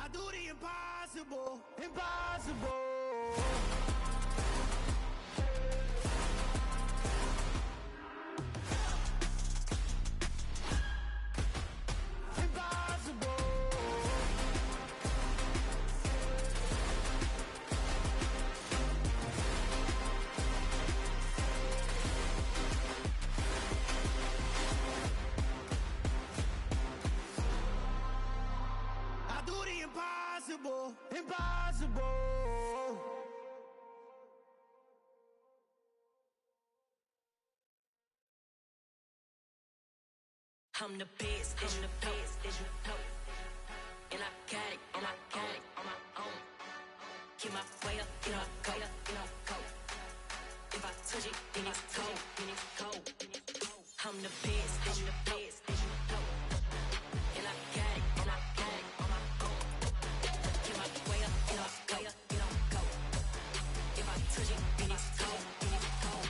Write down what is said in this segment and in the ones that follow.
I do the impossible, impossible. Impossible, impossible. I'm the best, I'm the best, as you know. And I got it, and I got it on my own. Get my way up, get my go, get my go. If I touch it, then it's cold, then it's cold. I'm the best, I'm the best, as you know. And I got it, and I got it on my own. Get my way up, get my go, get my go. If I touch it, then it's cold, then it's cold.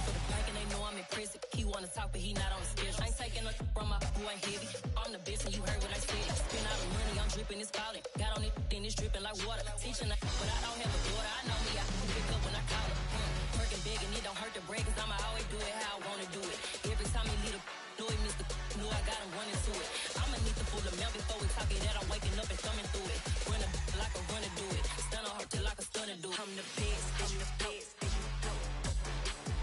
For the bank and they know I'm impressive. He wanna talk, but he not on the schedule. I ain't taking no from my boy heavy. I'm the best and you heard what I said. Spend all the money, I'm dripping, it's falling. Got on it, then it's dripping like water. Teaching her, but I don't have a daughter. I know me, I can pick up when I call her. Working big and it don't hurt to break, cause I'ma always do it how I wanna do it. Every time he leave the know he missed the know I got him running to it. I'ma need to pull the mouth before we talk it that I'm waking up and thumbing through it. Run a like a runner do it. Stun on her till like a stunner do it. I'm the best, I'm the best, and you know.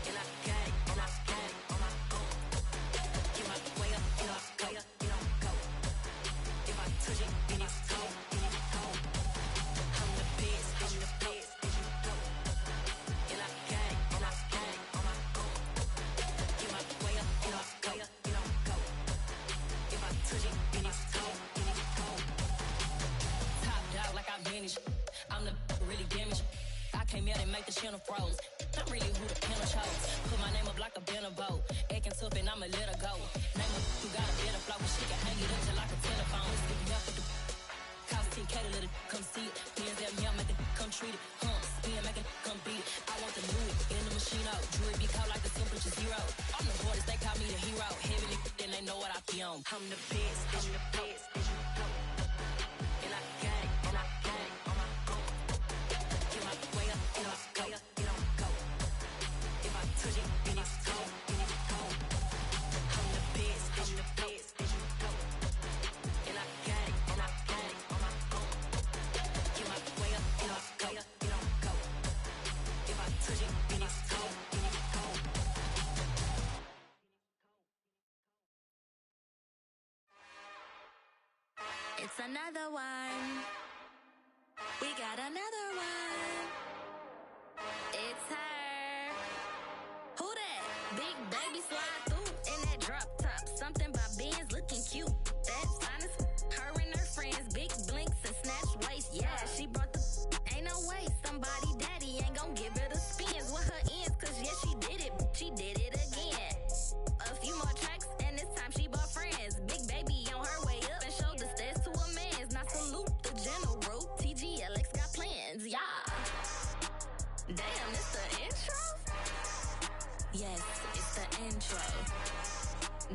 And I got it, and I got it on my own. Get my way up, get my go, get my go. If I touch it, then it's cold, then it's cold. I'm the best, I'm the best, and you know. And I got it, and I got it on my own. Get my way up, get my go, get my go. If I touch it, then it's cold, then it's cold. Top dog like I vanished. I'm the really damaged. I came out and make the channel froze. I'm really who the panel chose. Put my name up like a banner boat. Acting tough and I'ma let her go. Name her who got a better flow. She can hang it up just like a telephone. Stick me up with the cost 10K to let it come see it. Hands at me, I make it come treat it. Spin, make it come beat it. I want the new it in the machine out. Jewelry be cold like the temperature zero. I'm the boys, they call me the hero. Heavy then they know what I be on. I'm the best, I'm the best, and you know. And I got it, and I got it on my own. Get my way up, get my go, get my go. If I touch it, then it's cold, then it's cold. I'm the best, I'm the best, and you know. And I got it, and I got it on my own. Get my way up, get my go, get my go. If I touch it, then it's cold, then it's cold. It's another one. We got another one. It's her. Who that? Big baby slide through in that drop top. Something by Benz looking cute. That's honest. Her and her friends, big blinks and snatch waist. Yeah, she brought the. Ain't no way. Somebody daddy ain't gon' give her the spins with her ends. Cause yeah, she did it. She did it again. A few more tracks and this time she bought friends. Big baby on her way up and showed the stairs to a man's. Now salute the general. TGLX got plans, yeah. Damn, it's the intro? Yes, it's the intro.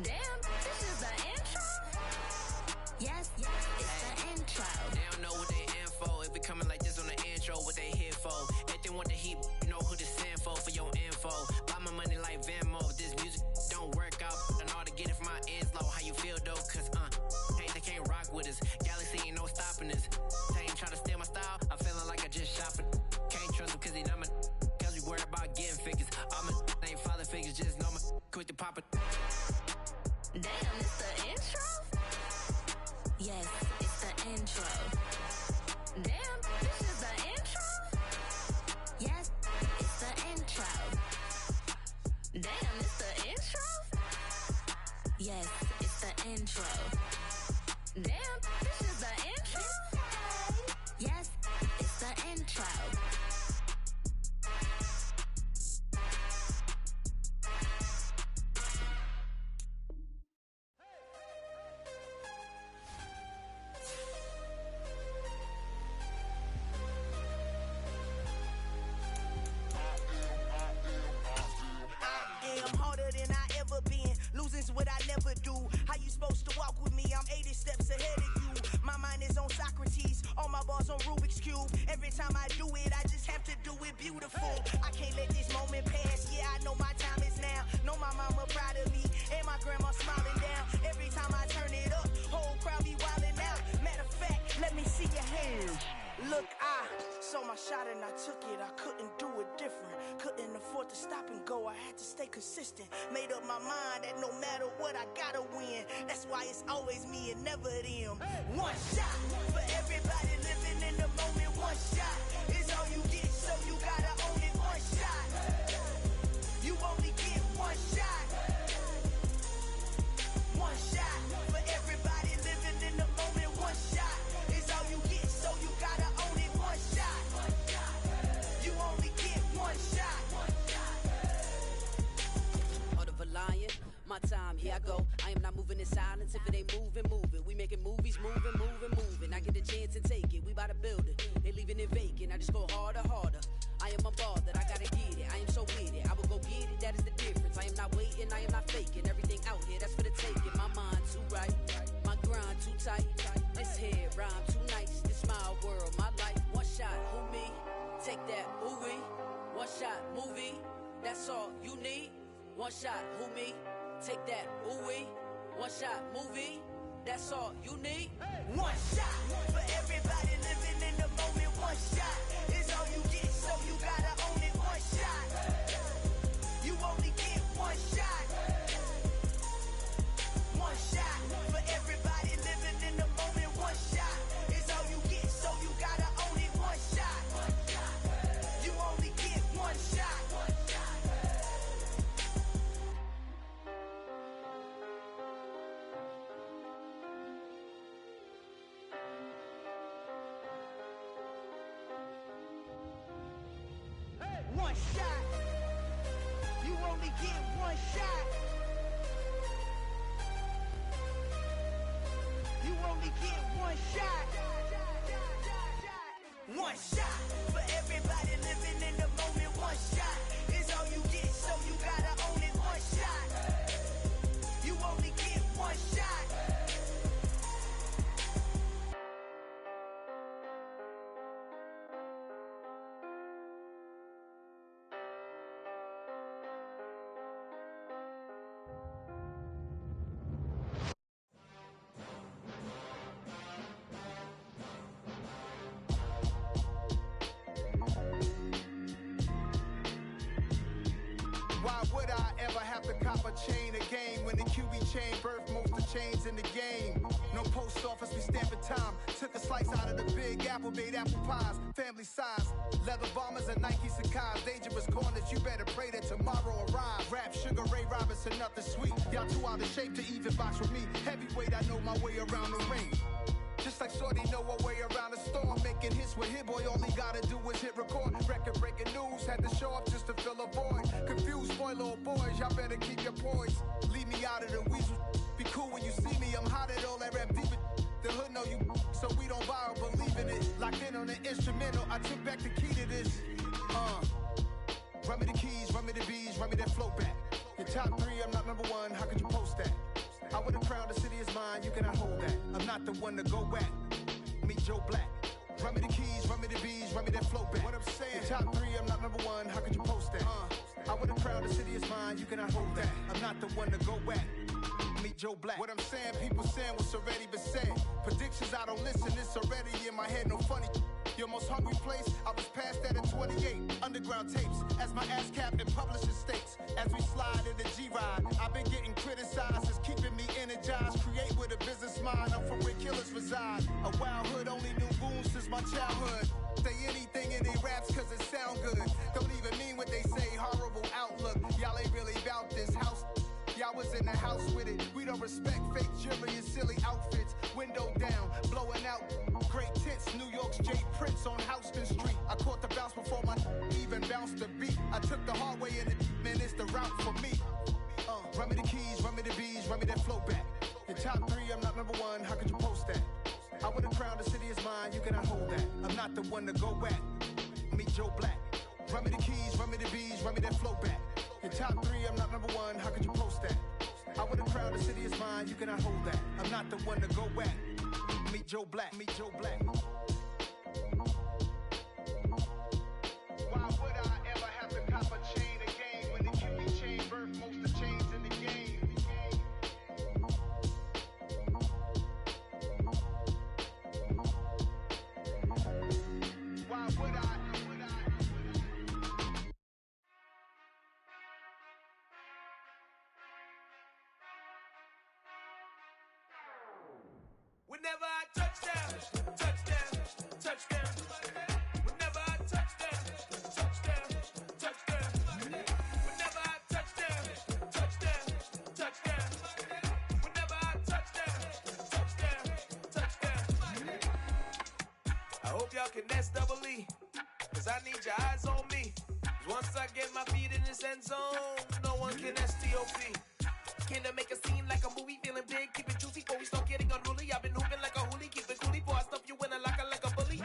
Damn, this is the intro? Yes, it's the intro. They don't know what they in for. If we coming like this on the intro, what they here for? If they want the heat, you know who to send for your info. Buy my money like Venmo. If this music don't work out, and all to get it from my ends low. How you feel though? Cause hey, they can't rock with us. Galaxy ain't no stopping us. They ain't trying to steal my style. I'm feeling like I just shot for. Can't trust him cause he not my. Cause we worried about getting figures. All my ain't father figures, just know my quick to pop it. Damn, it's the intro? Yes, it's the intro. Damn, this is the intro? Yes, it's the intro. Damn, it's the intro? Yes, it's the intro. Damn, this is the intro? Yes, it's the intro. I'm harder than I ever been. Losing's what I never do. How you supposed to walk with me? I'm 80 steps ahead of you. truth. Every time I do it, I just have to do it beautiful. I can't let this moment pass. Yeah, I know my time is now. Know my mama proud of me, and my grandma smiling down. Every time I turn it up, whole crowd be wildin' out. Matter of fact, let me see your hands. Look, I saw my shot and I took it. I couldn't do it different. Couldn't afford to stop and go. I had to stay consistent. Made up my mind that no matter what, I gotta win. That's why it's always me and never them. One shot for everybody living in the moment. One shot is all you get, so you gotta own it. One shot. You only get one shot. One shot for everybody living in the moment. One shot is all you get, so you gotta own it. One shot. You only get one shot. Heart of a lion, my time, here I go. I am not moving in silence. If it ain't moving, moving. We making movies, moving, moving, moving. I get a chance to take it. We bout to build it. They leaving it vacant. I just go harder, harder. I am unbothered, I gotta get it. I am so with it. I will go get it, that is the difference. I am not waiting, I am not faking. Everything out here, that's for the taking. My mind too right, my grind too tight. This head rhyme too nice. This my world, my life. One shot, who me? Take that, ooh wee. One shot, movie. That's all you need. One shot, who me? Take that, ooh wee. One shot, movie. That's all you need. One shot for everybody living in the moment. One shot is all you get, so you gotta own it. One shot. You only get one shot. One shot for everybody living in the moment. One shot is all you get, so you gotta own it. One shot. You only get one shot. One shot. You only get one shot. You only get one shot. One shot for everybody living in the moment. One shot is all you get, so you gotta own it. One shot. You only get one shot. Why would I ever have to cop a chain again when the QB chain birthed most of chains in the game? No post office, we stamping time. Took a slice out of the big apple, made apple pies, family size. Leather bombers and Nike Sakai's. Dangerous corners, you better pray that tomorrow arrives. Rap, Sugar Ray Robinson, nothing sweet. Y'all too out of shape to even box with me. Heavyweight, I know my way around the ring. Just like Shorty know her way around the storm. Making hits with Hit Boy, all he gotta do is hit record. Record breaking news, had to show up just to fill a void. Confused boy, little boys, y'all better keep your poise. Leave me out of the weasel. Be cool when you see me, I'm hot at all that rap deep. The hood know you, so we don't borrow, believe in it. Locked in on the instrumental, I took back the key to this. Run me the keys, run me the bees, run me that flow back. Your top three, I'm not number one, how could you post that? I would have crowned the city is mine, you cannot hold that. I'm not the one to go back. Meet Joe Black. Run me the keys, run me the bees, run me that flow back. What I'm saying, your top three, I'm not number one, how could you post that? I would have crowned the city is mine, you cannot hold that. I'm not the one to go back. Meet Joe Black. What I'm saying, people saying what's already been said. Predictions, I don't listen, it's already in my head, no funny. Your most hungry place, I was past that at 28. Underground tapes, as my ass cap in publishing states. As we slide in the G-Ride, I've been getting criticized, it's keeping me energized. Create with a business mind, I'm from where killers reside. A wild hood, only knew goons since my childhood. Say anything in they raps cause it sound good. Don't even mean what they say, horrible outlook. Y'all ain't really about this house. Y'all was in the house with it. We don't respect fake jewelry and silly outfits. Window down, blowing out great tits. New York's J. Prince on Houston Street. I caught the bounce before my even bounced the beat. I took the hard way and man, it's the route for me. Run me the keys, run me the bees, run me that flow back. Your top three, I'm not number one, how could you post that? I would have crowned the city is mine, you cannot hold that. I'm not the one to go back. Meet Joe Black. Run me the keys, run me the bees, run me that flow back. Your top three, I'm not number one, how could you post that? I would have crowned the city is mine, you cannot hold that. I'm not the one to go back. Meet Joe Black, meet Joe Black. Whenever I touchdown, touchdown, touchdown. Whenever I touchdown, touchdown, touchdown. Whenever I touchdown, touchdown, touchdown. Whenever I touchdown, touchdown, touchdown. I hope y'all can S-double-E, cause I need your eyes on me. Once I get my feet in this end zone, no one can S-T-O-P. Can I make a scene like a movie, feeling big, keep it juicy before we start getting unruly. I've been hooping like a hoolie, keep it coolie before I stuff you in a locker like a bully.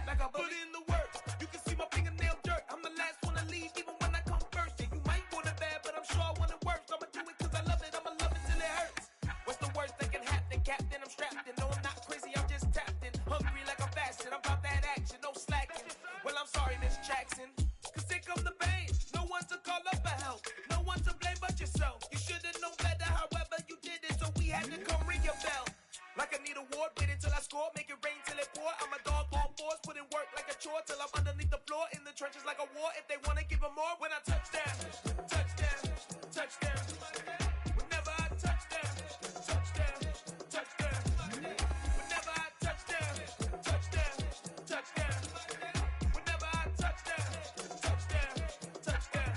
Like a bully. Put in the work, you can see my fingernail dirt. I'm the last one to leave, even when I come first. Yeah, you might want it bad, but I'm sure I want it worse. I'ma do it cause I love it, I'ma love it till it hurts. What's the worst that can happen, Captain? I'm strapped in, no I'm not crazy, I'm just tapped in. Hungry like I'm fasting, I'm about that action, no slacking. Well, I'm sorry, Miss Jackson, cause here come the pain. No one to call up for help, no one to blame but yourself. You should've known better, however you did it, so we had to come ring your bell. Like I need a ward, wait until I score, make it rain till it pour. I'm a dog on fours, put in work like a chore till I'm underneath the floor, in the trenches like a war. If they wanna give them more, when I touchdown, touchdown, touchdown. Whenever I touchdown, touchdown, touchdown. Whenever I touchdown, touchdown, touchdown. Whenever I touchdown, touchdown, touchdown.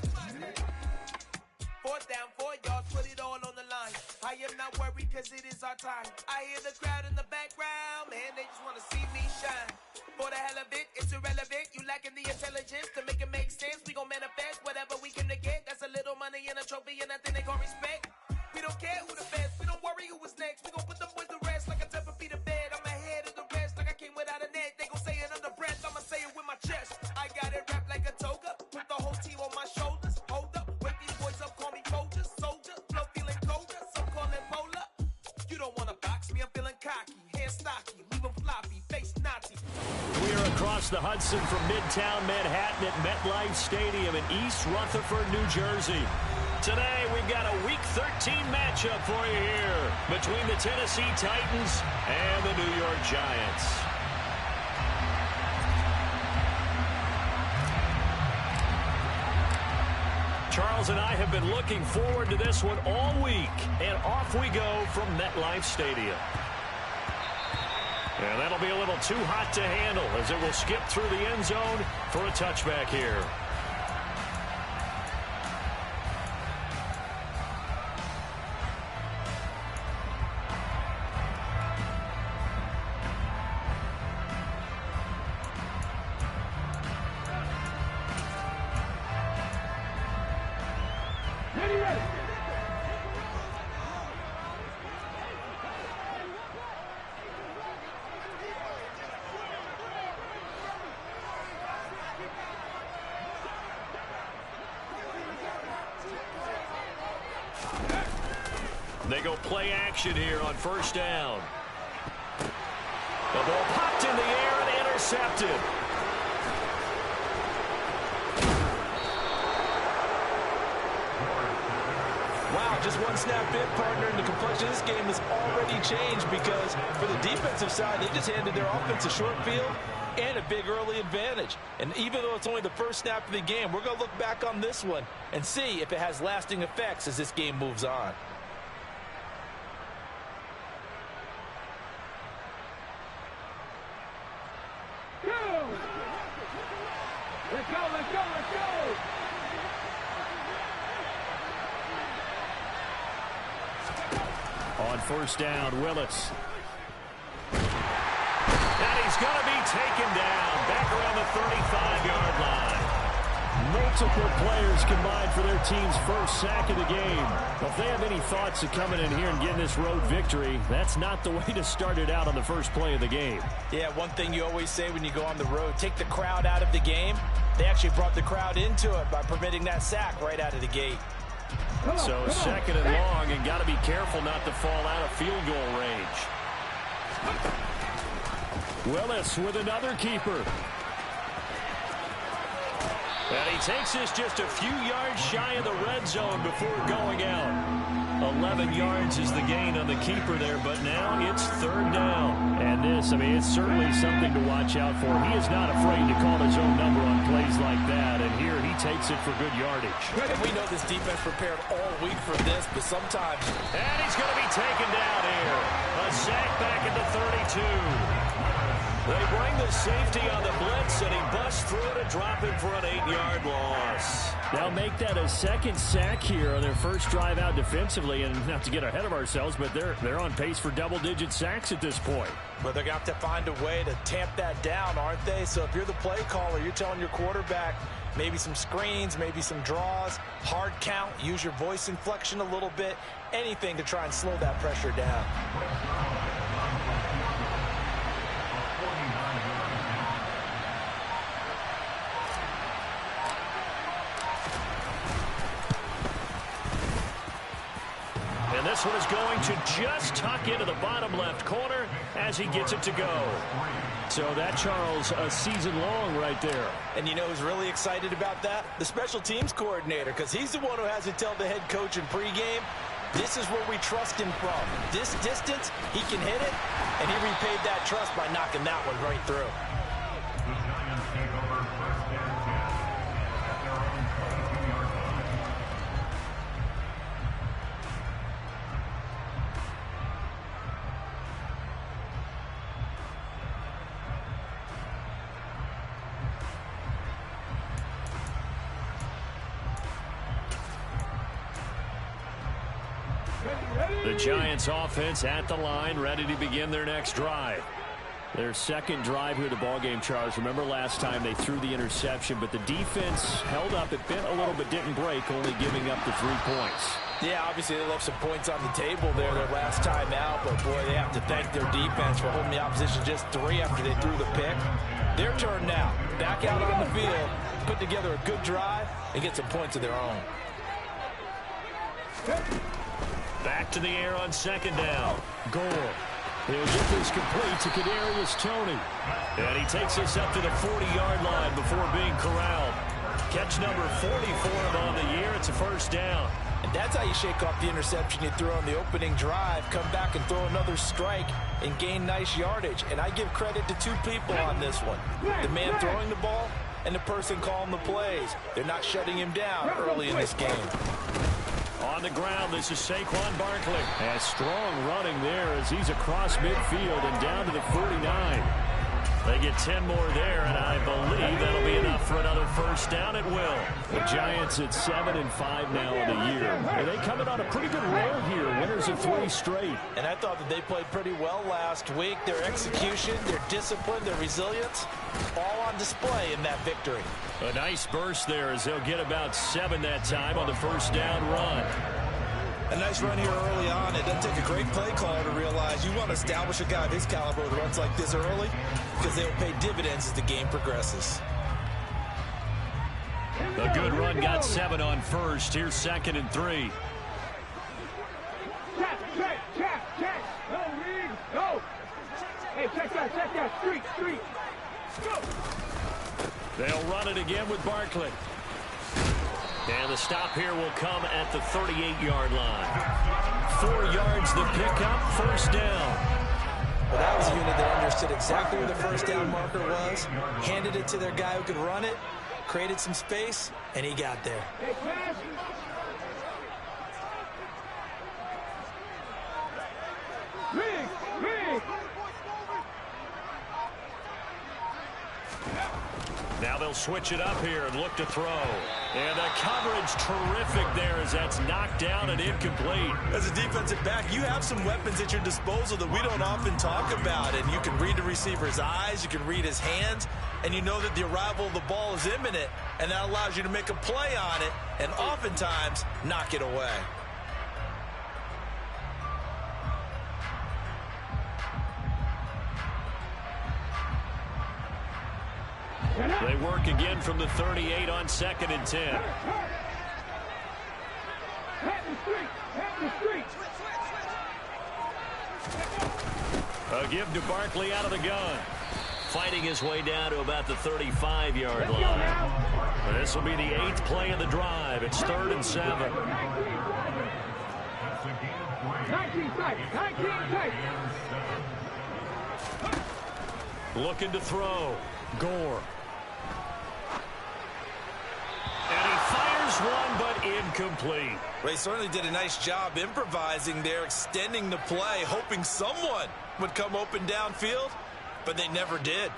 Fourth down, 4 yards, put it all on the line. I am not worried cause it is our time. I hear the crowd in the background, man, they just wanna see me shine. For the hell of it, it's irrelevant. You lacking the intelligence to make it make sense. We gon' manifest whatever we can to get. That's a little money and a trophy and nothing they gon' respect. We don't care who the best, we don't worry who was next. We gon' put them boys to rest like a 10 feet of bed. I'm ahead of the rest like I came without a net. They gon' say it under breath, I'ma say it with my chest. I got it wrapped like a toga, put the whole team on my shoulders. Hold up, wake these boys up, call me Folger, soldier. Flow feeling colder, some call it polar. You don't wanna box me, I'm feeling cocky. Hair stocky, leave them floppy, face Nazi. We are across the Hudson from Midtown Manhattan at MetLife Stadium in East Rutherford, New Jersey. Today, we've got a Week 13 matchup for you here between the Tennessee Titans and the New York Giants. Charles and I have been looking forward to this one all week, and off we go from MetLife Stadium. And that'll be a little too hot to handle as it will skip through the end zone for a touchback here. They go play action here on first down. The ball popped in the air and intercepted. Wow, just one snap in, partner, and the complexion of this game has already changed because for the defensive side, they just handed their offense a short field and a big early advantage. And even though it's only the first snap of the game, we're going to look back on this one and see if it has lasting effects as this game moves on. Let's go! On first down, Willis. And he's going to be taken down back around the 35-yard line. Multiple players combined for their team's first sack of the game. Well, if they have any thoughts of coming in here and getting this road victory, that's not the way to start it out on the first play of the game. Yeah, one thing you always say when you go on the road, take the crowd out of the game. They actually brought the crowd into it by permitting that sack right out of the gate. So second and long, and got to be careful not to fall out of field goal range. Willis with another keeper. And he takes this just a few yards shy of the red zone before going out. 11 yards is the gain on the keeper there, but now it's third down. And this, I mean, it's certainly something to watch out for. He is not afraid to call his own number on plays like that, and here he takes it for good yardage. And we know this defense prepared all week for this, but sometimes... And he's going to be taken down here. A sack back at the 32. They bring the safety on the blitz, and he busts through to drop him for an 8-yard loss. They'll make that a second sack here on their first drive out defensively, and not to get ahead of ourselves, but they're on pace for double-digit sacks at this point. But they're going to have to find a way to tamp that down, aren't they? So if you're the play caller, you're telling your quarterback maybe some screens, maybe some draws, hard count, use your voice inflection a little bit, anything to try and slow that pressure down. And this one is going to just tuck into the bottom left corner as he gets it to go. So that, Charles, a season long right there. And you know who's really excited about that? The special teams coordinator, because he's the one who has to tell the head coach in pregame, this is where we trust him from. This distance, he can hit it, and he repaid that trust by knocking that one right through. The Giants offense at the line, ready to begin their next drive. Their second drive here of the ballgame, Charles. Remember last time they threw the interception, but the defense held up. It bent a little but didn't break, only giving up the 3 points. Yeah, obviously they left some points on the table there their last time out, but boy, they have to thank their defense for holding the opposition just 3 after they threw the pick. Their turn now. Back out on the field, put together a good drive, and get some points of their own. Back to the air on second down. Gore. He'll get this complete to Kadarius Toney. And he takes us up to the 40-yard line before being corralled. Catch number 40 for him on the year. It's a first down. And that's how you shake off the interception you threw on the opening drive, come back and throw another strike and gain nice yardage. And I give credit to 2 people on this one. The man throwing the ball and the person calling the plays. They're not shutting him down early in this game. On the ground, this is Saquon Barkley. And strong running there as he's across midfield and down to the 49. They get 10 more there, and I believe that'll be enough for another first down. It will. The Giants at 7-5 now in the year. And they coming on a pretty good roll here. Winners of 3 straight. And I thought that they played pretty well last week. Their execution, their discipline, their resilience, all on display in that victory. A nice burst there as they'll get about 7 that time on the first down run. A nice run here early on. It doesn't take a great play caller to realize you want to establish a guy of his caliber with runs like this early because they'll pay dividends as the game progresses. A good run got 7 on first. Here's 2nd and 3. Check. Go. Hey, check that. Street. Go. They'll run it again with Barkley. And the stop here will come at the 38-yard line. 4 yards the pickup, first down. Well, that was a unit that understood exactly where the first down marker was, handed it to their guy who could run it, created some space, and he got there. Now they'll switch it up here and look to throw. And the coverage terrific there as that's knocked down and incomplete. As a defensive back, you have some weapons at your disposal that we don't often talk about. And you can read the receiver's eyes, you can read his hands, and you know that the arrival of the ball is imminent. And that allows you to make a play on it and oftentimes knock it away. They work again from the 38 on 2nd and 10. A give to Barkley out of the gun. Fighting his way down to about the 35-yard line. This will be the 8th play of the drive. It's 3rd and 7. 19 tight. Looking to throw. Gore. And he fires this one, but incomplete. Well, he certainly did a nice job improvising there, extending the play, hoping someone would come open downfield, but they never did.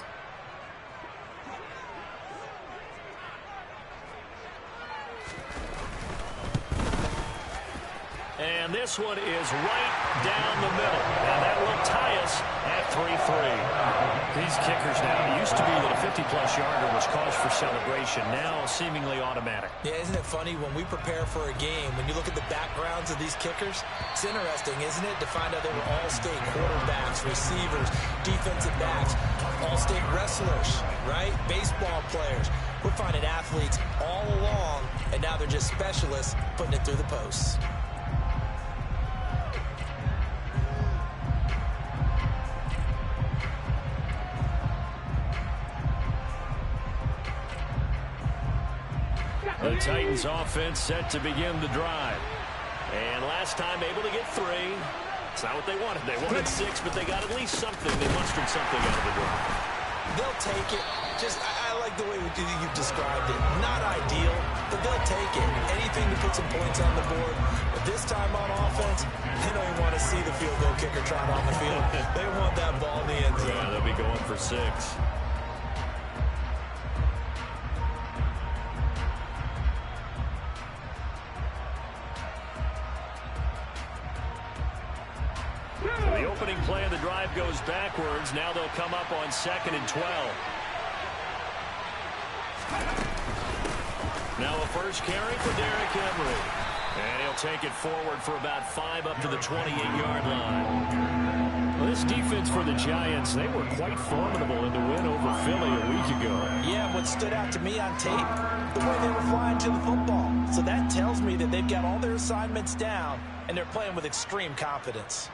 And this one is right down the middle. And that will tie us at 3-3. These kickers now, it used to be that a 50-plus yarder was cause for celebration. Now seemingly automatic. Yeah, isn't it funny when we prepare for a game, when you look at the backgrounds of these kickers, it's interesting, isn't it, to find out they were all-state quarterbacks, receivers, defensive backs, all-state wrestlers, right? Baseball players. We're finding athletes all along, and now they're just specialists putting it through the posts. The Titans offense set to begin the drive. And last time able to get 3. It's not what they wanted. They wanted 6, but they got at least something. They mustered something out of the drive. They'll take it. I like the way you've described it. Not ideal, but they'll take it. Anything to put some points on the board. But this time on offense, they don't even want to see the field goal kicker trot on the field. They want that ball in the end zone. Yeah, they'll be going for 6. The opening play of the drive goes backwards. Now they'll come up on 2nd and 12. Now a first carry for Derrick Henry. And he'll take it forward for about 5 up to the 28-yard line. Well, this defense for the Giants, they were quite formidable in the win over Philly a week ago. Yeah, what stood out to me on tape, the way they were flying to the football. So that tells me that they've got all their assignments down, and they're playing with extreme confidence.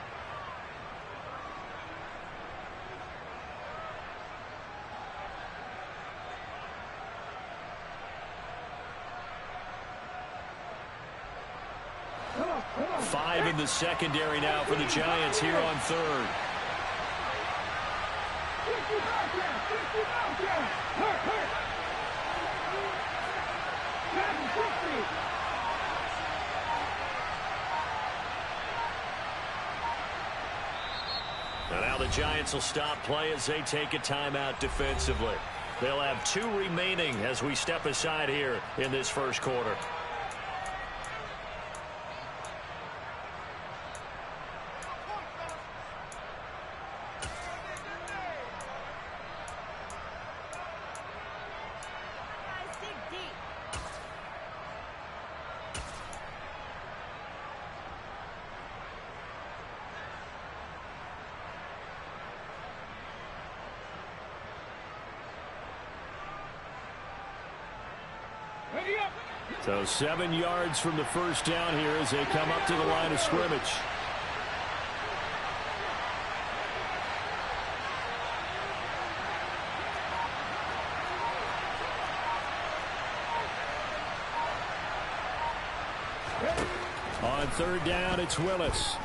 Five in the secondary now for the Giants here on 3rd. And now the Giants will stop play as they take a timeout defensively. They'll have 2 remaining as we step aside here in this first quarter. So 7 yards from the first down here as they come up to the line of scrimmage. On 3rd down, it's Willis.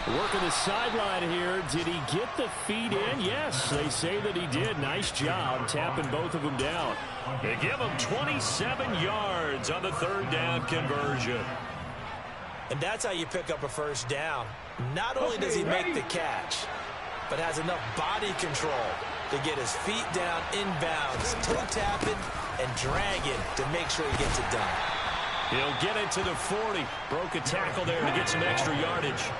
Working the sideline here. Did he get the feet in? Yes, they say that he did. Nice job tapping both of them down. They give him 27 yards on the 3rd down conversion. And that's how you pick up a first down. Not only does he make the catch, but has enough body control to get his feet down inbounds, toe tapping and dragging to make sure he gets it done. He'll get it to the 40. Broke a tackle there to get some extra yardage.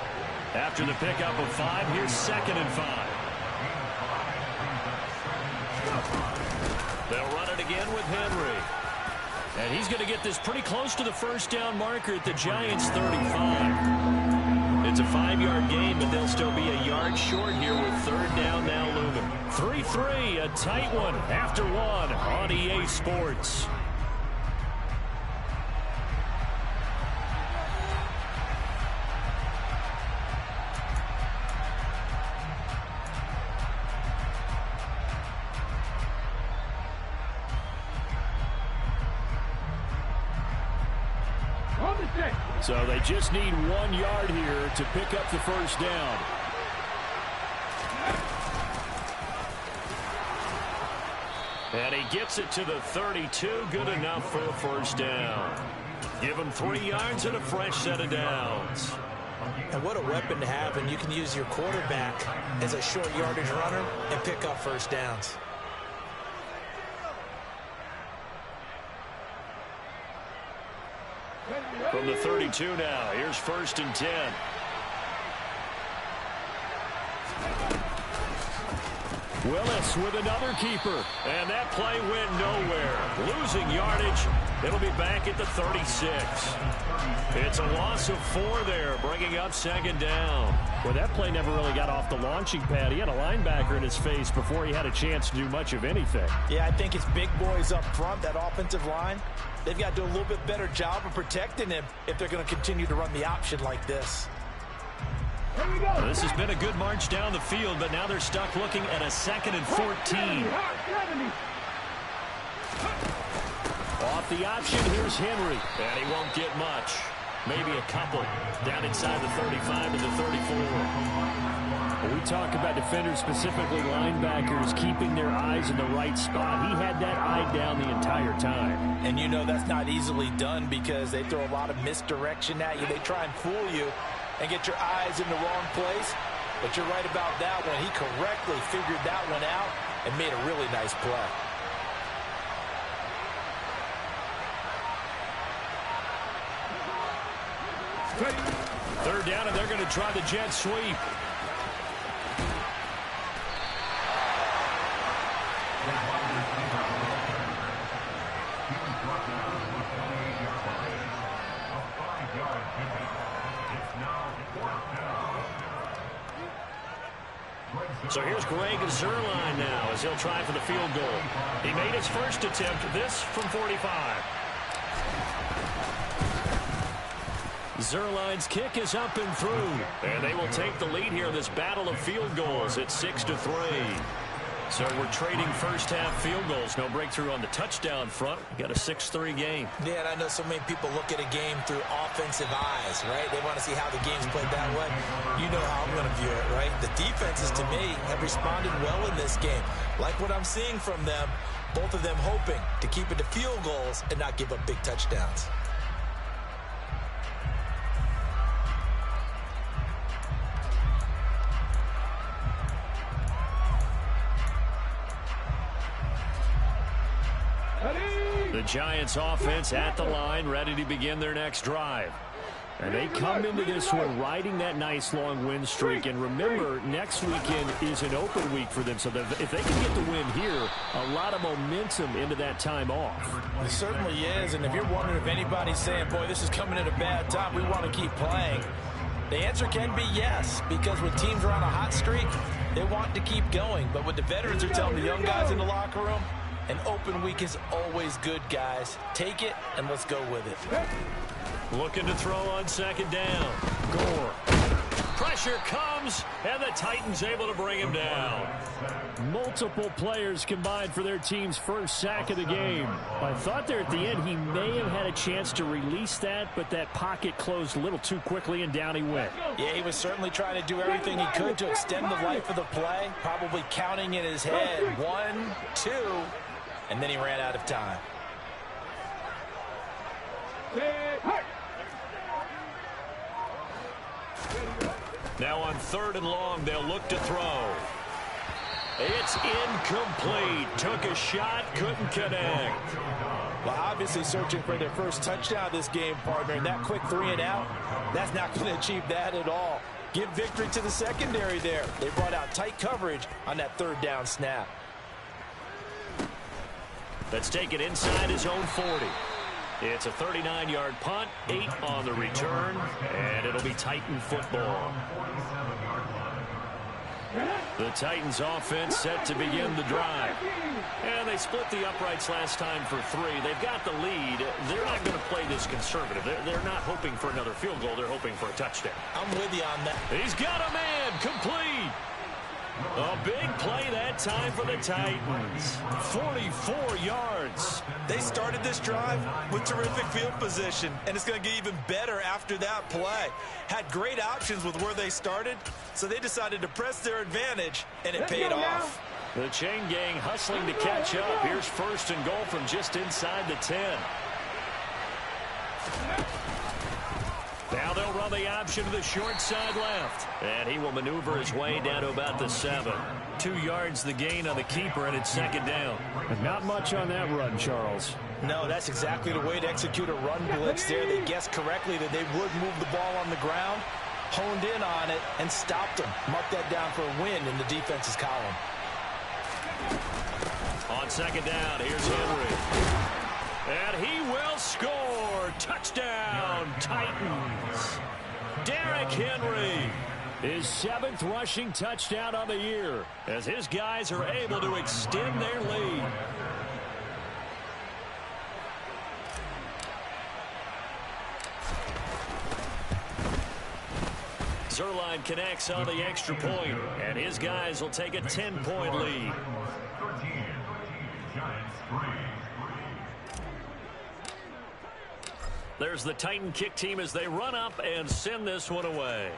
After the pickup of 5, here's 2nd and 5. They'll run it again with Henry. And he's going to get this pretty close to the first down marker at the Giants' 35. It's a 5-yard gain, but they'll still be a yard short here with 3rd down now looming. 3-3, a tight one after 1 on EA Sports. So they just need 1 yard here to pick up the first down. And he gets it to the 32. Good enough for a first down. Give him 3 yards and a fresh set of downs. And what a weapon to have, and you can use your quarterback as a short yardage runner and pick up first downs. From the 32 now, here's 1st and 10. Willis with another keeper, and that play went nowhere. Losing yardage, it'll be back at the 36. It's a loss of 4 there, bringing up 2nd down. Well, that play never really got off the launching pad. He had a linebacker in his face before he had a chance to do much of anything. Yeah, I think it's big boys up front, that offensive line. They've got to do a little bit better job of protecting him if they're going to continue to run the option like this. Well, this has been a good march down the field, but now they're stuck looking at a 2nd and 14. Off the option, here's Henry, and he won't get much. Maybe a couple down inside the 35 to the 34. When we talk about defenders, specifically linebackers, keeping their eyes in the right spot, he had that eye down the entire time. And you know that's not easily done because they throw a lot of misdirection at you. They try and fool you and get your eyes in the wrong place. But you're right about that one. He correctly figured that one out and made a really nice play. Third down, and they're going to try the jet sweep. So here's Greg Zuerlein now as he'll try for the field goal. He made his first attempt, this from 45. Zuerlein's kick is up and through, and they will take the lead here in this battle of field goals at 6-3. So we're trading first-half field goals. No breakthrough on the touchdown front. We got a 6-3 game. Yeah, and I know so many people look at a game through offensive eyes, right? They want to see how the game's played that way. You know how I'm going to view it, right? The defenses, to me, have responded well in this game. Like what I'm seeing from them, both of them hoping to keep it to field goals and not give up big touchdowns. The Giants offense at the line, ready to begin their next drive. And they come into this one riding that nice long win streak. And remember, next weekend is an open week for them. So that if they can get the win here, a lot of momentum into that time off. It certainly is. And if you're wondering if anybody's saying, boy, this is coming at a bad time, we want to keep playing, the answer can be yes. Because when teams are on a hot streak, they want to keep going. But what the veterans are telling the young guys in the locker room, an open week is always good, guys. Take it, and let's go with it. Looking to throw on 2nd down. Gore. Pressure comes, and the Titans able to bring him down. Multiple players combined for their team's first sack of the game. I thought there at the end he may have had a chance to release that, but that pocket closed a little too quickly, and down he went. Yeah, he was certainly trying to do everything he could to extend the life of the play, probably counting in his head 1, 2, and then he ran out of time. Now on 3rd and long, they'll look to throw. It's incomplete. Took a shot, couldn't connect. Well, obviously searching for their first touchdown this game, partner, and that quick 3 and out, that's not going to achieve that at all. Give victory to the secondary there. They brought out tight coverage on that 3rd down snap. Let's take it inside his own 40. It's a 39-yard punt, 8 on the return, and it'll be Titan football. The Titans offense set to begin the drive. And they split the uprights last time for 3. They've got the lead. They're not going to play this conservative. They're not hoping for another field goal. They're hoping for a touchdown. I'm with you on that. He's got a man, complete. A big play that time for the Titans. 44 yards. They started this drive with terrific field position, and it's going to get even better after that play. Had great options with where they started, so they decided to press their advantage, and it paid off. The chain gang hustling to catch up. Here's first and goal from just inside the 10. Now they'll run the option to the short side left. And he will maneuver his way down to about the 7. 2 yards the gain on the keeper, and it's second down. And not much on that run, Charles. No, that's exactly the way to execute a run blitz there. They guessed correctly that they would move the ball on the ground, honed in on it, and stopped them. Mark that down for a win in the defense's column. On second down, here's Henry. And he will score. Touchdown, Titans. Derrick Henry. His 7th rushing touchdown on the year as his guys are able to extend their lead. Zuerlein connects on the extra point, and his guys will take a 10-point lead. There's the Titan kick team as they run up and send this one away.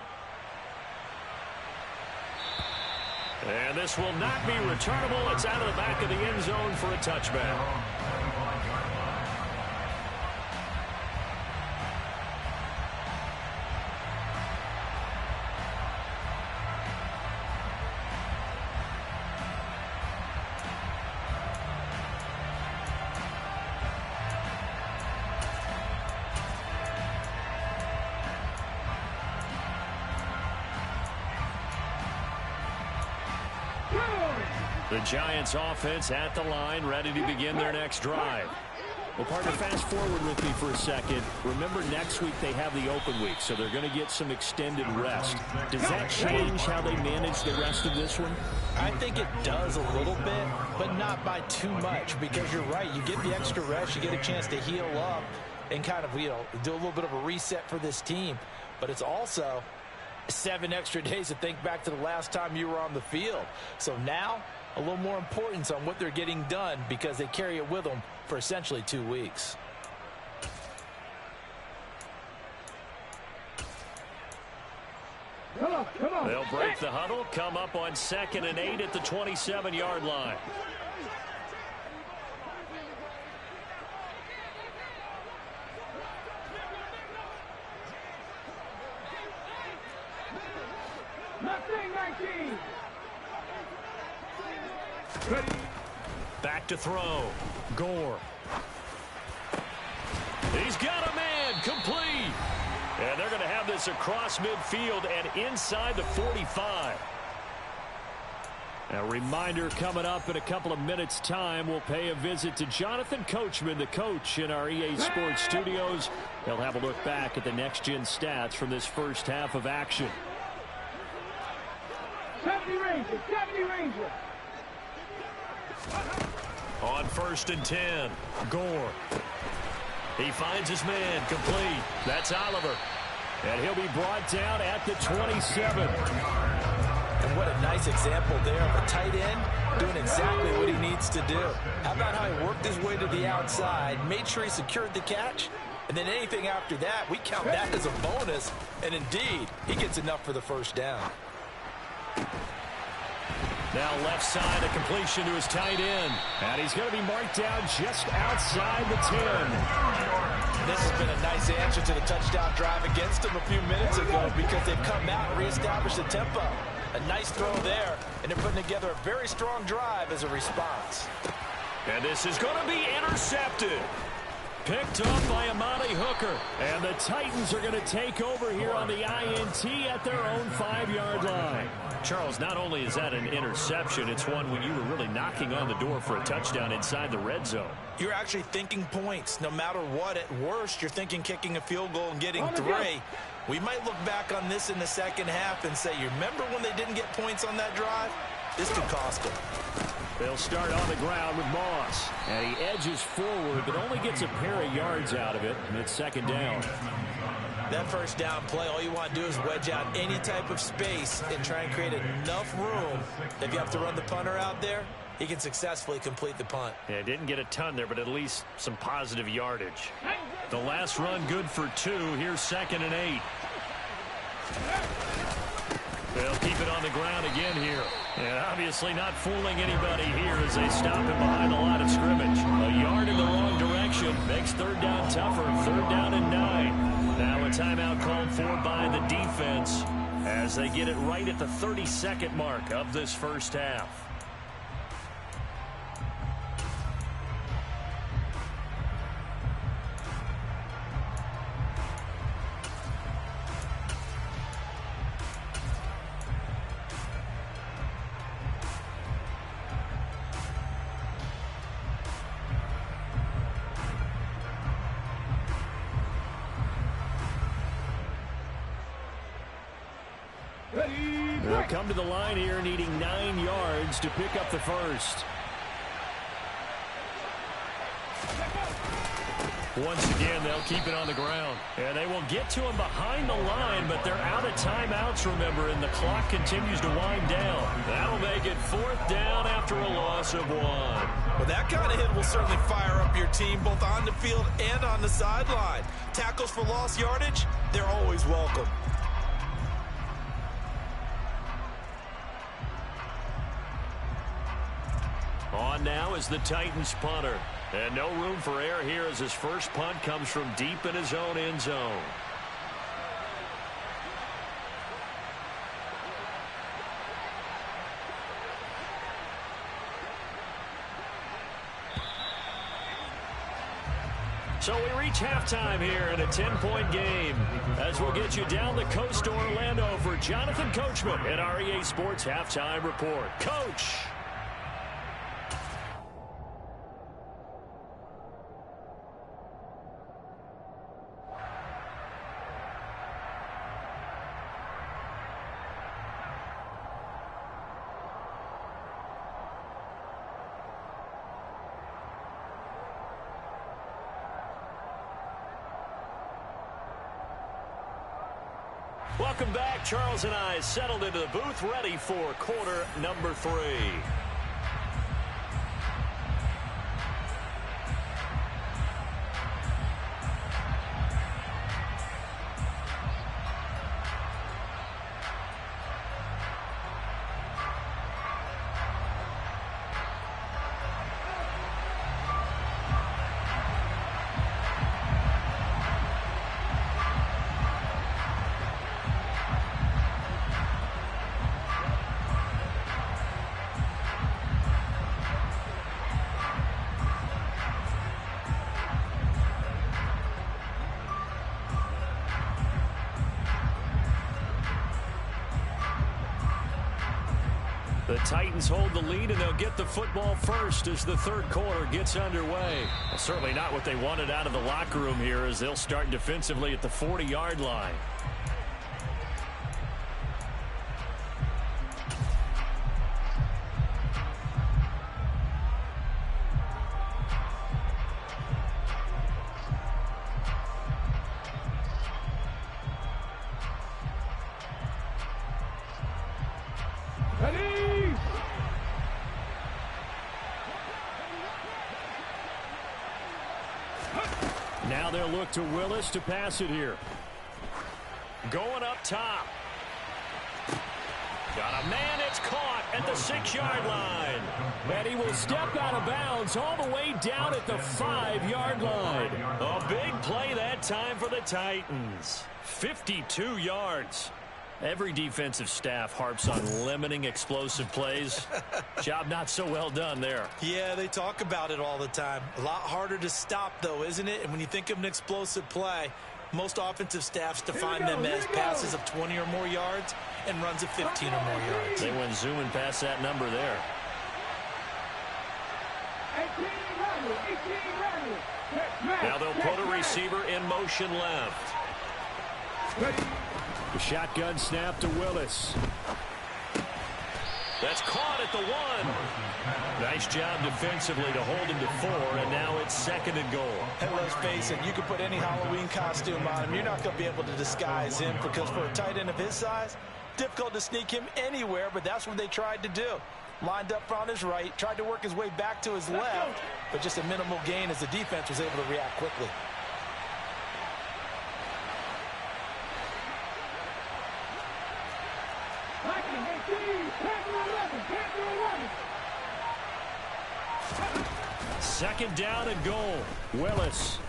And this will not be returnable. It's out of the back of the end zone for a touchback. The Giants offense at the line, ready to begin their next drive. Well, partner, fast forward with me for a second. Remember, next week they have the open week, so they're going to get some extended rest. Does that change how they manage the rest of this one? I think it does a little bit, but not by too much, because you're right. You get the extra rest, you get a chance to heal up and kind of, do a little bit of a reset for this team. But it's also 7 extra days to think back to the last time you were on the field. So now, a little more importance on what they're getting done because they carry it with them for essentially 2 weeks. Come on. They'll break the huddle, come up on 2nd and 8 at the 27-yard line. Back to throw. Gore. He's got a man. Complete. And they're going to have this across midfield and inside the 45. A reminder coming up in a couple of minutes' time. We'll pay a visit to Jonathan Coachman, the coach in our EA Sports studios. They'll have a look back at the next-gen stats from this first half of action. 70 Ranger. On 1st and 10, Gore. He finds his man, complete. That's Oliver. And he'll be brought down at the 27. And what a nice example there of a tight end doing exactly what he needs to do. How about how he worked his way to the outside, made sure he secured the catch, and then anything after that, we count that as a bonus. And indeed, he gets enough for the first down. Now left side, a completion to his tight end. And he's going to be marked down just outside the 10. This has been a nice answer to the touchdown drive against them a few minutes ago because they've come out and reestablished the tempo. A nice throw there, and they're putting together a very strong drive as a response. And this is going to be intercepted. Picked off by Amani Hooker. And the Titans are going to take over here on the INT at their own 5-yard line. Charles, not only is that an interception, it's one when you were really knocking on the door for a touchdown inside the red zone. You're actually thinking points. No matter what, at worst, you're thinking kicking a field goal and getting 3. We might look back on this in the second half and say, you remember when they didn't get points on that drive? This could cost them. They'll start on the ground with Moss. And he edges forward, but only gets a pair of yards out of it. And it's second down. That first down play, all you want to do is wedge out any type of space and try and create enough room. If you have to run the punter out there, he can successfully complete the punt. Yeah, didn't get a ton there, but at least some positive yardage. The last run good for 2. Here's 2nd and 8. They'll keep it on the ground again here. And obviously not fooling anybody here as they stop him behind the line of scrimmage. A yard in the wrong direction makes third down tougher. Third down and 9. Now a timeout called for by the defense as they get it right at the 32nd mark of this first half. They'll come to the line here needing 9 yards to pick up the first. Once again, they'll keep it on the ground. And they will get to him behind the line, but they're out of timeouts, remember, and the clock continues to wind down. That'll make it 4th down after a loss of 1. Well, that kind of hit will certainly fire up your team, both on the field and on the sideline. Tackles for lost yardage, they're always welcome. On now is the Titans punter. And no room for error here as his first punt comes from deep in his own end zone. So we reach halftime here in a 10-point game as we'll get you down the coast to Orlando for Jonathan Coachman at our EA Sports Halftime Report. Coach! Welcome back. Charles and I settled into the booth, ready for quarter number 3. The Titans hold the lead, and they'll get the football first as the third quarter gets underway. Well, certainly not what they wanted out of the locker room here as they'll start defensively at the 40-yard line. Now they'll look to Willis to pass it here. Going up top. Got a man, it's caught at the 6-yard line. And he will step out of bounds all the way down at the 5-yard line. A big play that time for the Titans. 52 yards. Every defensive staff harps on limiting explosive plays. Job not so well done there. Yeah, they talk about it all the time. A lot harder to stop, though, isn't it? And when you think of an explosive play, most offensive staffs define them as passes of 20 or more yards and runs of 15 or more yards. They went zooming past that number there. Now they'll put a receiver in motion left. The shotgun snap to Willis. That's caught at the 1. Nice job defensively to hold him to 4, and now it's 2nd and goal. And let's face it, you can put any Halloween costume on him. You're not going to be able to disguise him because for a tight end of his size, difficult to sneak him anywhere, but that's what they tried to do. Lined up on his right, tried to work his way back to his left, but just a minimal gain as the defense was able to react quickly. Second down and goal. Willis.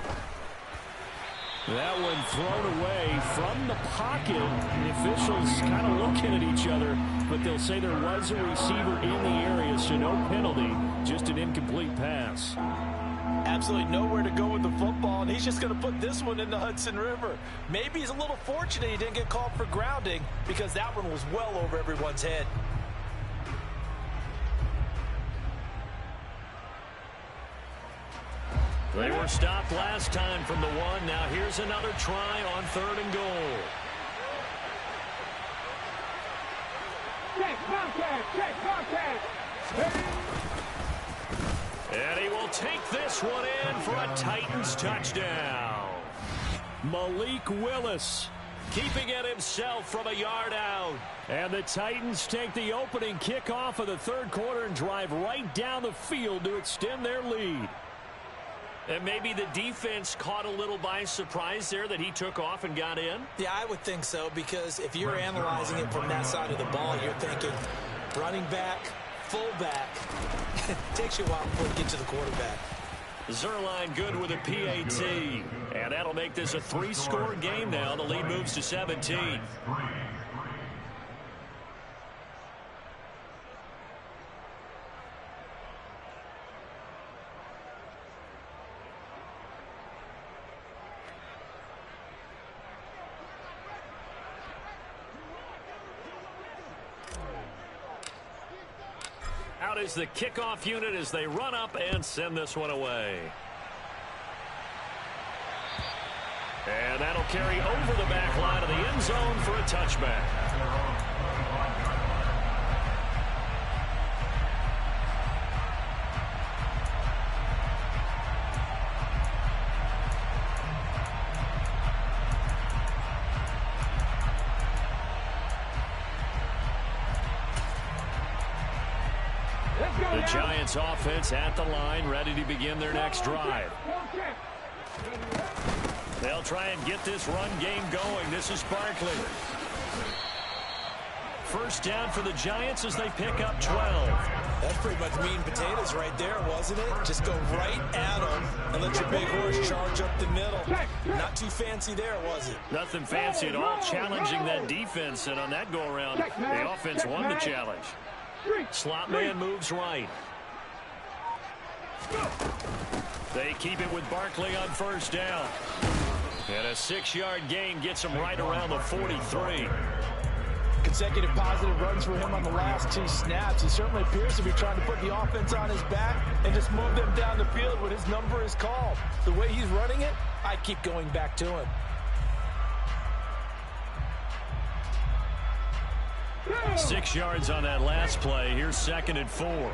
That one thrown away from the pocket. The officials kind of looking at each other, but they'll say there was a receiver in the area, so no penalty, just an incomplete pass. Absolutely nowhere to go with the football, and he's just going to put this one in the Hudson River. Maybe he's a little fortunate he didn't get called for grounding because that one was well over everyone's head. They were stopped last time from the one. Now here's another try on 3rd and goal. Check contact. And he will take this one in for a Titans touchdown. Malik Willis keeping it himself from a yard out. And the Titans take the opening kickoff of the 3rd quarter and drive right down the field to extend their lead. And maybe the defense caught a little by surprise there that he took off and got in? Yeah, I would think so, because if you're analyzing it from that side of the ball, you're thinking running back, fullback. It takes you a while before you get to the quarterback. Zerline good with a PAT. And that'll make this a 3-score game now. The lead moves to 17. Out is the kickoff unit as they run up and send this one away. And that'll carry over the back line of the end zone for a touchback. The Giants offense at the line, ready to begin their next drive. They'll try and get this run game going. This is Barkley. First down for the Giants as they pick up 12. That's pretty much meat and potatoes right there, wasn't it? Just go right at them and let your big horse charge up the middle. Not too fancy there, was it? Nothing fancy at all, challenging that defense, and on that go-around, the offense won the challenge. Slot man moves right. They keep it with Barkley on first down. And a 6-yard gain gets him right around the 43. Consecutive positive runs for him on the last 2 snaps. He certainly appears to be trying to put the offense on his back and just move them down the field when his number is called. The way he's running it, I keep going back to him. 6 yards on that last play. Here's 2nd and 4.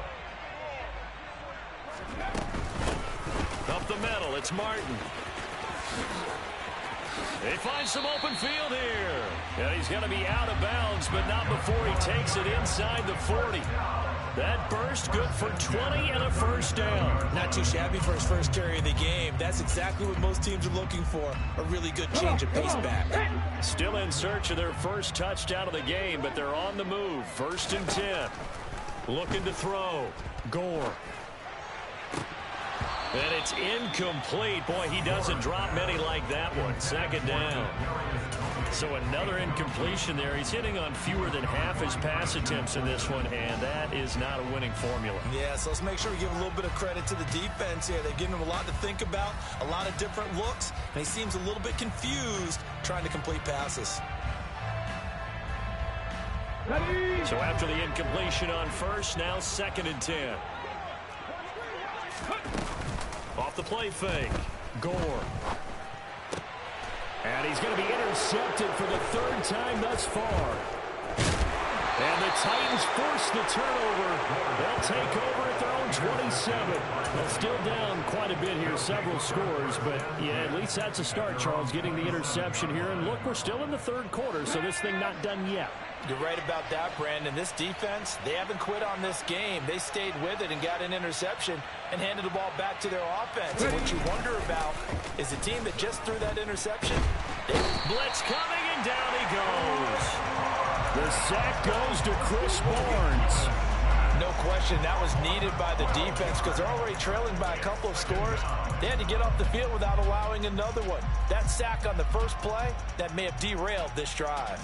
Up the middle, it's Martin. They find some open field here. And he's going to be out of bounds, but not before he takes it inside the 40. That burst good for 20 and a first down. Not too shabby for his first carry of the game. That's exactly what most teams are looking for, a really good change of pace back. Still in search of their first touchdown of the game, but they're on the move. 1st and 10. Looking to throw. Gore. And it's incomplete. Boy, he doesn't drop many like that one. 2nd down. So another incompletion there. He's hitting on fewer than half his pass attempts in this one, and that is not a winning formula. Yeah, so let's make sure we give a little bit of credit to the defense here. They're giving him a lot to think about, a lot of different looks, and he seems a little bit confused trying to complete passes. So after the incompletion on first, now 2nd and 10. Off the play fake. Gore. And he's going to be intercepted for the 3rd time thus far. And the Titans force the turnover. They'll take over at their own 27. They're still down quite a bit here, several scores. But, yeah, at least that's a start, Charles, getting the interception here. And, look, we're still in the 3rd quarter, so this thing not done yet. You're right about that, Brandon. This defense, they haven't quit on this game. They stayed with it and got an interception and handed the ball back to their offense. And what you wonder about is the team that just threw that interception. Blitz coming, and down he goes. The sack goes to Chris Barnes. No question, that was needed by the defense because they're already trailing by a couple of scores. They had to get off the field without allowing another one. That sack on the first play, that may have derailed this drive.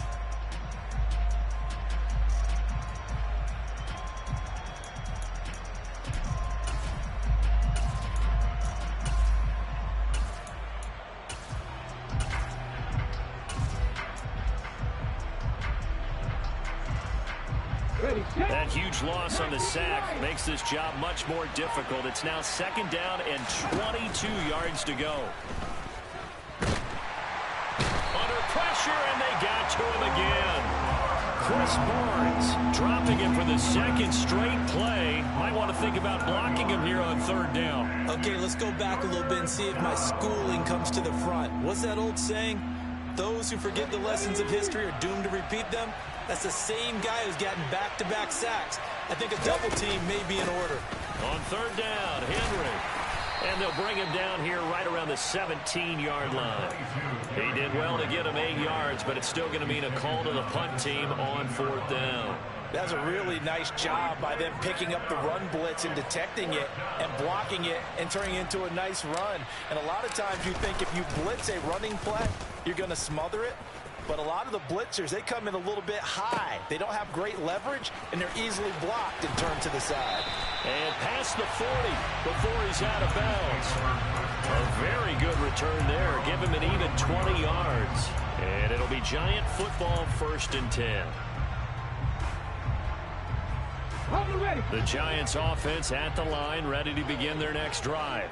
That huge loss on the sack makes this job much more difficult. It's now 2nd down and 22 yards to go. Under pressure, and they got to him again. Chris Barnes dropping it for the 2nd straight play. Might want to think about blocking him here on 3rd down. Okay, let's go back a little bit and see if my schooling comes to the front. What's that old saying? Those who forget the lessons of history are doomed to repeat them. That's the same guy who's gotten back-to-back sacks. I think a double team may be in order. On 3rd down, Henry. And they'll bring him down here right around the 17-yard line. He did well to get him 8 yards, but it's still going to mean a call to the punt team on 4th down. That's a really nice job by them picking up the run blitz and detecting it and blocking it and turning it into a nice run. And a lot of times you think if you blitz a running play, you're going to smother it. But a lot of the blitzers, they come in a little bit high. They don't have great leverage, and they're easily blocked and turned to the side. And past the 40 before he's out of bounds. A very good return there. Give him an even 20 yards. And it'll be Giant football, 1st and 10. The Giants offense at the line, ready to begin their next drive.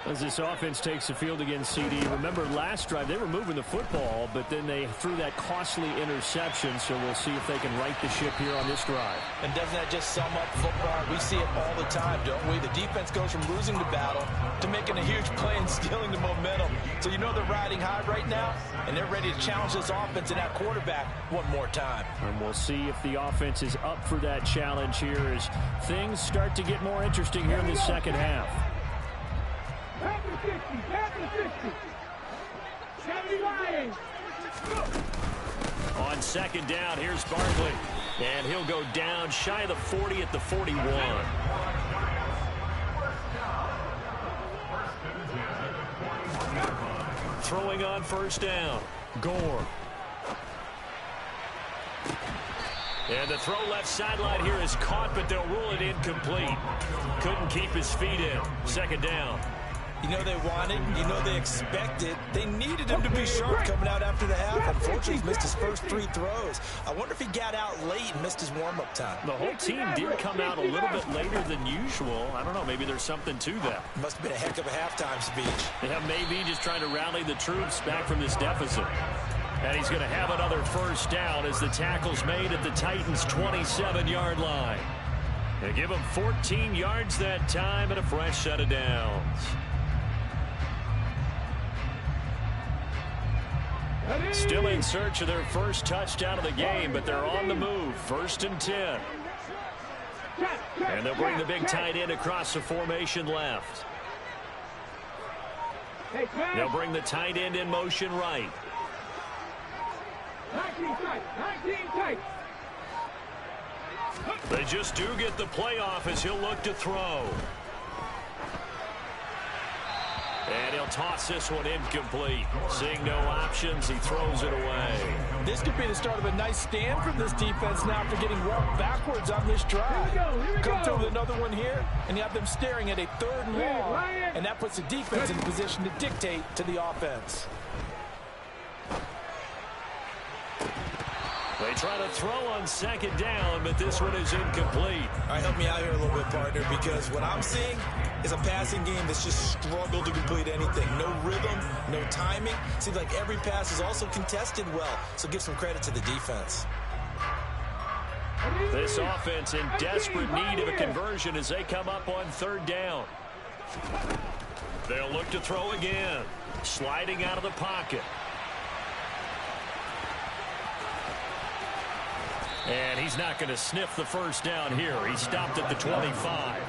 As this offense takes the field against CD, remember last drive they were moving the football, but then they threw that costly interception, so we'll see if they can right the ship here on this drive. And doesn't that just sum up football? We see it all the time, don't we? The defense goes from losing the battle to making a huge play and stealing the momentum. So you know they're riding high right now, and they're ready to challenge this offense and that quarterback one more time. And we'll see if the offense is up for that challenge here as things start to get more interesting here in the 2nd half. On 2nd down, here's Barkley. And he'll go down shy of the 40 at the 41. Throwing on 1st down. Gore. And the throw left sideline here is caught, but they'll rule it incomplete. Couldn't keep his feet in. 2nd down. You know they wanted, you know they expected. They needed him to be sharp coming out after the half. Unfortunately, he's missed his first 3 throws. I wonder if he got out late and missed his warm-up time. The whole team did come out a little bit later than usual. I don't know, maybe there's something to that. Must have been a heck of a halftime speech. Yeah, maybe just trying to rally the troops back from this deficit. And he's going to have another 1st down as the tackle's made at the Titans' 27-yard line. They give him 14 yards that time and a fresh set of downs. Still in search of their first touchdown of the game, but they're on the move. 1st and 10. And they'll bring the big tight end across the formation left. They'll bring the tight end in motion right. 19 tight. They just do get the playoff as he'll look to throw. And he'll toss this one incomplete. Seeing no options, he throws it away. This could be the start of a nice stand from this defense now after getting walked backwards on this drive. Come through with another one here, and you have them staring at a 3rd and long, and that puts the defense in position to dictate to the offense. They try to throw on 2nd down, but this one is incomplete. All right, help me out here a little bit, partner, because what I'm seeing is a passing game that's just struggled to complete anything. No rhythm, no timing. Seems like every pass is also contested well, so give some credit to the defense. This offense in desperate need of a conversion as they come up on 3rd down. They'll look to throw again. Sliding out of the pocket. And he's not going to sniff the 1st down here. He stopped at the 25.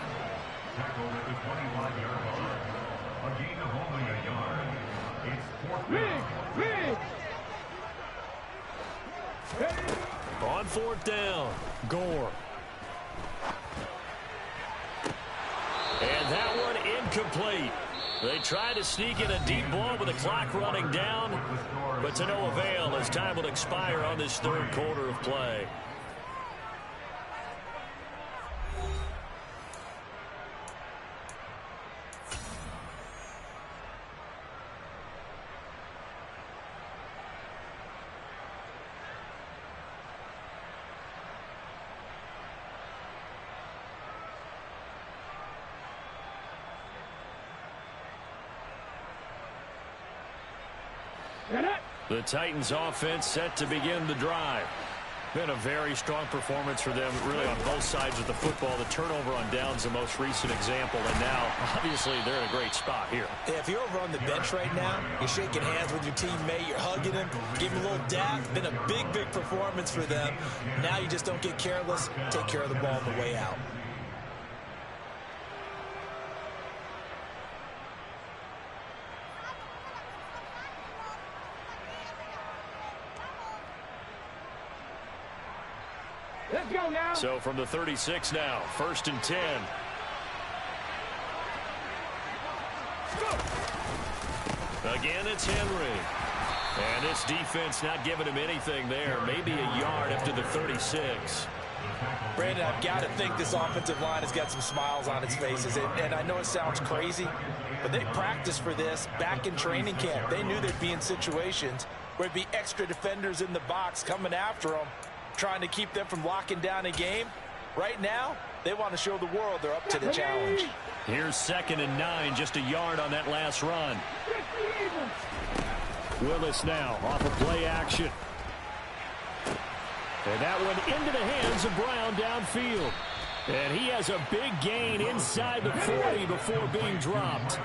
On fourth down, Gore. And that one incomplete. They tried to sneak in a deep ball with the clock running down, but to no avail as time will expire on this third quarter of play. The Titans offense set to begin the drive. Been a very strong performance for them, really on both sides of the football. The turnover on downs, the most recent example, and now, obviously, they're in a great spot here. Yeah, if you're over on the bench right now, you're shaking hands with your teammate, you're hugging him, giving him a little dap. Been a big, big performance for them. Now you just don't get careless. Take care of the ball on the way out. Let's go now. So from the 36 now, 1st and 10. Again, it's Henry. And this defense not giving him anything there. Maybe a yard up to the 36. Brandon, I've got to think this offensive line has got some smiles on its faces. And I know it sounds crazy, but they practiced for this back in training camp. They knew they'd be in situations where there'd be extra defenders in the box coming after them, trying to keep them from locking down a game. Right now, they want to show the world they're up to the challenge. Here's 2nd and 9, just a yard on that last run. Willis now off of play action. And that one into the hands of Brown downfield. And he has a big gain inside the 40 before being dropped.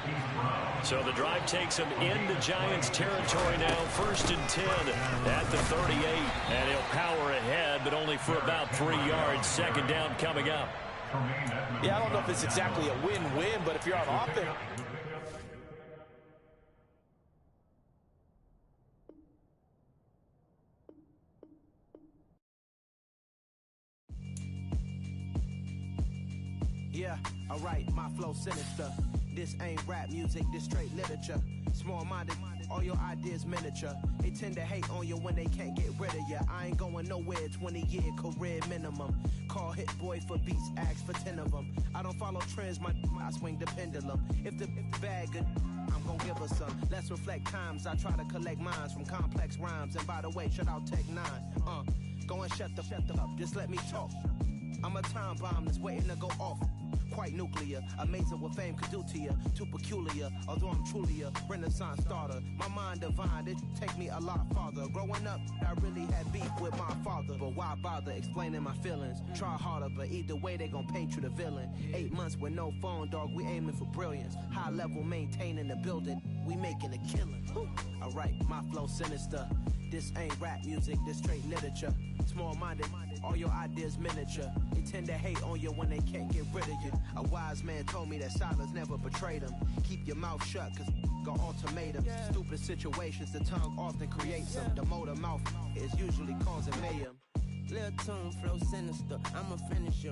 So the drive takes him into Giants territory now, 1st and 10 at the 38. And he'll power ahead, but only for about 3 yards. 2nd down coming up. Yeah, I don't know if it's exactly a win-win, but if you're on offense. Yeah, alright, my flow sinister. This ain't rap music, this straight literature. Small-minded, all your ideas miniature. They tend to hate on you when they can't get rid of you. I ain't going nowhere, 20-year career minimum. Call Hit Boy for beats, ask for 10 of them. I don't follow trends, I swing the pendulum. If the bag good, I'm gonna give her some. Let's reflect times, I try to collect minds from complex rhymes. And by the way, shout out Tech 9. Go and shut the up, just let me talk. I'm a time bomb that's waiting to go off. Quite nuclear, amazing what fame could do to you. Too peculiar, although I'm truly a renaissance starter. My mind divine, it take me a lot farther. Growing up, I really had beef with my father. But why bother explaining my feelings? Try harder, but either way they gon' paint you the villain. 8 months with no phone, dog, we aiming for brilliance. High level maintaining the building, we making a killing. Alright, my flow sinister. This ain't rap music, this straight literature. Small-minded, all your ideas miniature. They tend to hate on you when they can't get rid of you. A wise man told me that silence never betrayed them. Keep your mouth shut, cause got ultimatums. Stupid situations, the tongue often creates them. The motor mouth is usually causing mayhem. Lil' tune, flow sinister, I'ma finish him.